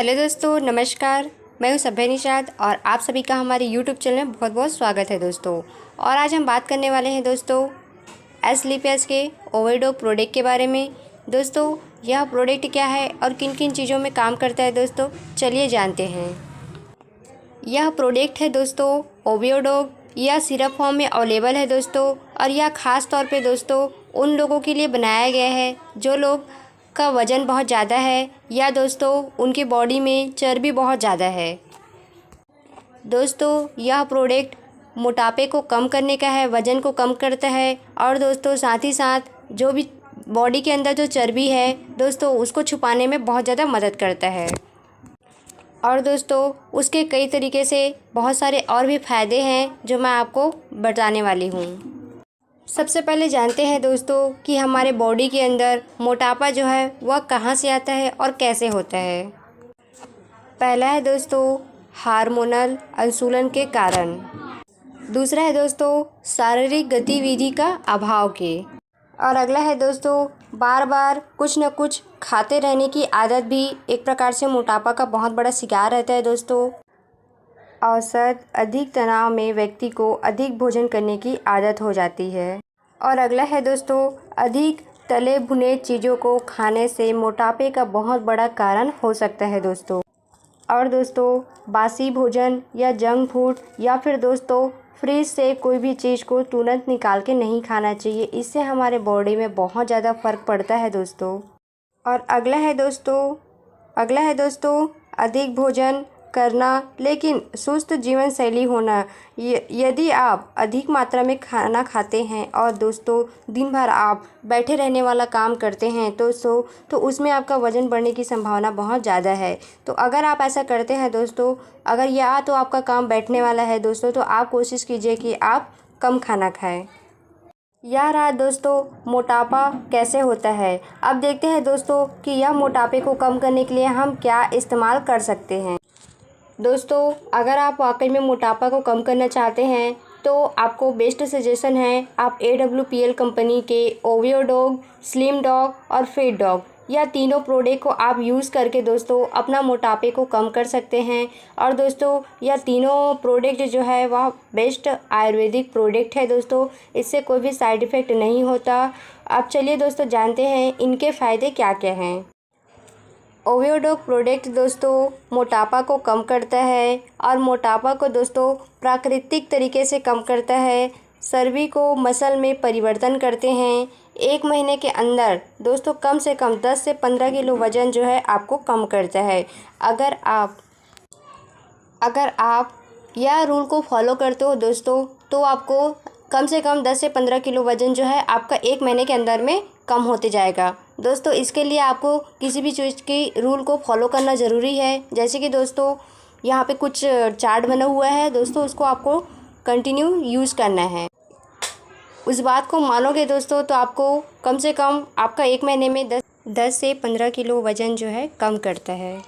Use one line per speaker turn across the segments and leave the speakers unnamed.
Hello दोस्तों, नमस्कार। मैं हूं सभ्य निषाद और आप सभी का हमारे यूट्यूब चैनल में बहुत बहुत स्वागत है दोस्तों। और आज हम बात करने वाले हैं दोस्तों एसलीपियस के ओवरडॉग प्रोडक्ट के बारे में। दोस्तों, यह प्रोडक्ट क्या है और किन किन चीज़ों में काम करता है दोस्तों, चलिए जानते हैं। यह प्रोडक्ट है दोस्तों ओवरडॉग। यह सिरप फॉर्म में अवेलेबल है दोस्तों, और यह ख़ास तौर पे दोस्तों उन लोगों के लिए बनाया गया है जो लोग का वज़न बहुत ज़्यादा है या दोस्तों उनकी बॉडी में चर्बी बहुत ज़्यादा है। दोस्तों, यह प्रोडक्ट मोटापे को कम करने का है, वज़न को कम करता है, और दोस्तों साथ ही साथ जो भी बॉडी के अंदर जो चर्बी है दोस्तों उसको छुपाने में बहुत ज़्यादा मदद करता है। और दोस्तों उसके कई तरीके से बहुत सारे और भी फ़ायदे हैं जो मैं आपको बताने वाली हूँ। सबसे पहले जानते हैं दोस्तों कि हमारे बॉडी के अंदर मोटापा जो है वह कहाँ से आता है और कैसे होता है। पहला है दोस्तों हार्मोनल अनुकूलन के कारण। दूसरा है दोस्तों शारीरिक गतिविधि का अभाव के। और अगला है दोस्तों बार बार कुछ न कुछ खाते रहने की आदत भी एक प्रकार से मोटापा का बहुत बड़ा शिकार रहता है दोस्तों। औसत अधिक तनाव में व्यक्ति को अधिक भोजन करने की आदत हो जाती है। और अगला है दोस्तों अधिक तले भुने चीज़ों को खाने से मोटापे का बहुत बड़ा कारण हो सकता है दोस्तों। और दोस्तों बासी भोजन या जंक फूड या फिर दोस्तों फ्रिज से कोई भी चीज़ को तुरंत निकाल के नहीं खाना चाहिए, इससे हमारे बॉडी में बहुत ज़्यादा फ़र्क पड़ता है दोस्तों। और अगला है दोस्तों अधिक भोजन करना लेकिन सुस्त जीवन शैली होना। यदि आप अधिक मात्रा में खाना खाते हैं और दोस्तों दिन भर आप बैठे रहने वाला काम करते हैं तो उसमें आपका वज़न बढ़ने की संभावना बहुत ज़्यादा है। तो अगर आप ऐसा करते हैं दोस्तों, अगर या तो आपका काम बैठने वाला है दोस्तों, तो आप कोशिश कीजिए कि आप कम खाना खाएं। यह रहा दोस्तों मोटापा कैसे होता है। अब देखते हैं दोस्तों कि यह मोटापे को कम करने के लिए हम क्या इस्तेमाल कर सकते हैं। दोस्तों, अगर आप वाकई में मोटापा को कम करना चाहते हैं तो आपको बेस्ट सजेशन है आप AWPL कंपनी के ओवरडॉग, स्लिम डॉग और फिट डॉग, यह तीनों प्रोडक्ट को आप यूज़ करके दोस्तों अपना मोटापे को कम कर सकते हैं। और दोस्तों यह तीनों प्रोडक्ट जो है वह बेस्ट आयुर्वेदिक प्रोडक्ट है दोस्तों, इससे कोई भी साइड इफ़ेक्ट नहीं होता। अब चलिए दोस्तों जानते हैं इनके फ़ायदे क्या क्या हैं। ओवरडॉग प्रोडक्ट दोस्तों मोटापा को कम करता है, और मोटापा को दोस्तों प्राकृतिक तरीके से कम करता है। चर्बी को मसल में परिवर्तन करते हैं। 1 महीने के अंदर दोस्तों कम से कम 10 से 15 किलो वज़न जो है आपको कम करता है। अगर आप यह रूल को फॉलो करते हो दोस्तों तो आपको कम से कम 10 से 15 किलो वज़न जो है आपका 1 महीने के अंदर में कम होते जाएगा। दोस्तों इसके लिए आपको किसी भी चीज़ की रूल को फॉलो करना ज़रूरी है। जैसे कि दोस्तों यहाँ पे कुछ चार्ट बना हुआ है दोस्तों, उसको आपको कंटिन्यू यूज़ करना है। उस बात को मानोगे दोस्तों तो आपको कम से कम आपका 1 महीने में 10 से 15 किलो वज़न जो है कम करता है।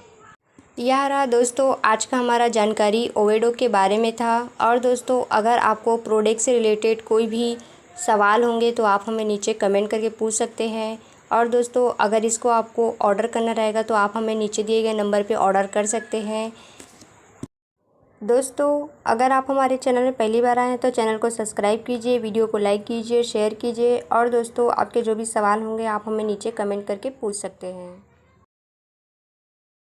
यह रहा दोस्तों आज का हमारा जानकारी ओवरडॉग के बारे में था। और दोस्तों अगर आपको प्रोडक्ट से रिलेटेड कोई भी सवाल होंगे तो आप हमें नीचे कमेंट करके पूछ सकते हैं। और दोस्तों अगर इसको आपको ऑर्डर करना रहेगा तो आप हमें नीचे दिए गए नंबर पे ऑर्डर कर सकते हैं। दोस्तों अगर आप हमारे चैनल में पहली बार आए हैं तो चैनल को सब्सक्राइब कीजिए, वीडियो को लाइक कीजिए, शेयर कीजिए। और दोस्तों आपके जो भी सवाल होंगे आप हमें नीचे कमेंट करके पूछ सकते हैं।